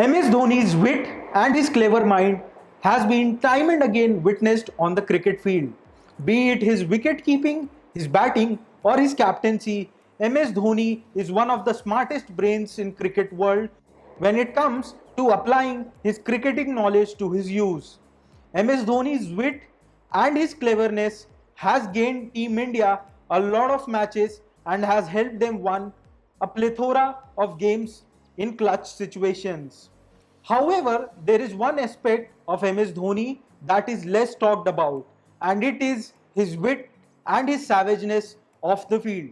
MS Dhoni's wit and his clever mind has been time and again witnessed on the cricket field. Be it his wicket keeping, his batting, or his captaincy, MS Dhoni is one of the smartest brains in cricket world when it comes to applying his cricketing knowledge to his use. MS Dhoni's wit and his cleverness has gained Team India a lot of matches and has helped them win a plethora of games in clutch situations. However, there is one aspect of MS Dhoni that is less talked about, and it is his wit and his savageness off the field.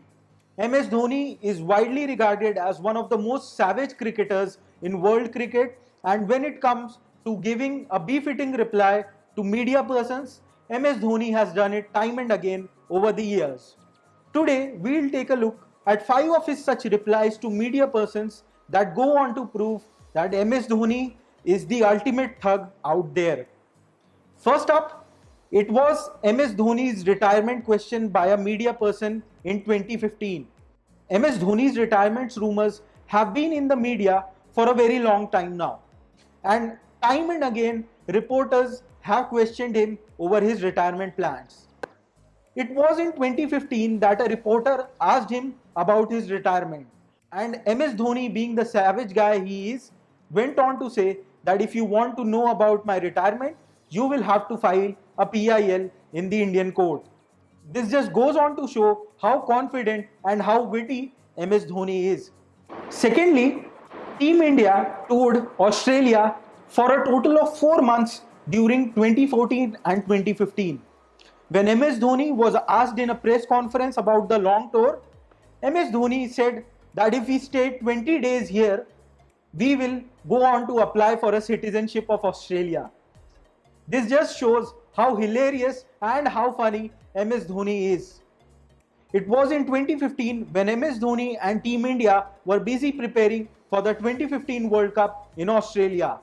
MS Dhoni is widely regarded as one of the most savage cricketers in world cricket, and when it comes to giving a befitting reply to media persons, MS Dhoni has done it time and again over the years. Today, we'll take a look at 5 of his such replies to media persons that go on to prove that MS Dhoni is the ultimate thug out there. First up, it was MS Dhoni's retirement question by a media person in 2015. MS Dhoni's retirement rumors have been in the media for a very long time now. And time and again, reporters have questioned him over his retirement plans. It was in 2015 that a reporter asked him about his retirement. And MS Dhoni, being the savage guy he is, went on to say that if you want to know about my retirement, you will have to file a PIL in the Indian court. This just goes on to show how confident and how witty MS Dhoni is. Secondly, Team India toured Australia for a total of 4 months during 2014 and 2015. When MS Dhoni was asked in a press conference about the long tour, MS Dhoni said that if we stay 20 days here, we will go on to apply for a citizenship of Australia. This just shows how hilarious and how funny MS Dhoni is. It was in 2015 when MS Dhoni and Team India were busy preparing for the 2015 World Cup in Australia.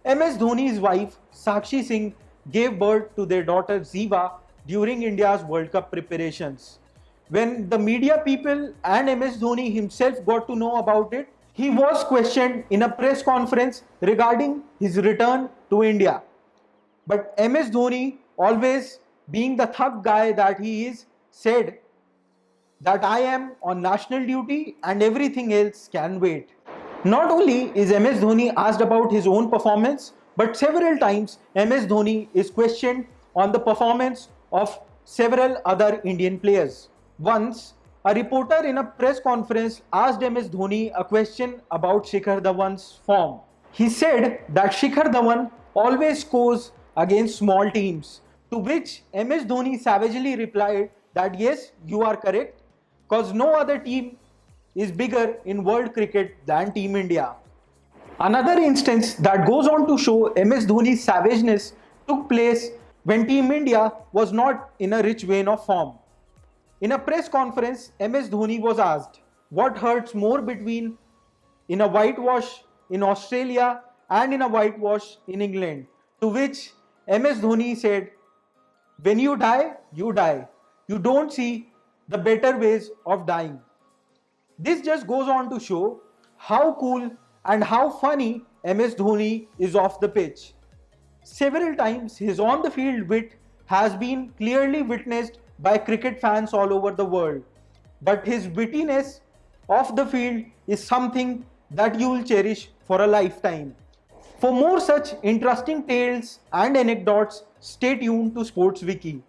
MS Dhoni's wife Sakshi Singh gave birth to their daughter Ziva during India's World Cup preparations. When the media people and MS Dhoni himself got to know about it, he was questioned in a press conference regarding his return to India. But MS Dhoni, always being the thug guy that he is, said that I am on national duty and everything else can wait. Not only is MS Dhoni asked about his own performance, but several times MS Dhoni is questioned on the performance of several other Indian players. Once, a reporter in a press conference asked MS Dhoni a question about Shikhar Dhawan's form. He said that Shikhar Dhawan always scores against small teams, to which MS Dhoni savagely replied that yes, you are correct, because no other team is bigger in world cricket than Team India. Another instance that goes on to show MS Dhoni's savageness took place when Team India was not in a rich vein of form. In a press conference, MS Dhoni was asked what hurts more between in a whitewash in Australia and in a whitewash in England, to which MS Dhoni said, when you die, you die. You don't see the better ways of dying. This just goes on to show how cool and how funny MS Dhoni is off the pitch. Several times his on-the-field wit has been clearly witnessed by cricket fans all over the world. But his wittiness off the field is something that you will cherish for a lifetime. For more such interesting tales and anecdotes, stay tuned to Sports Wiki.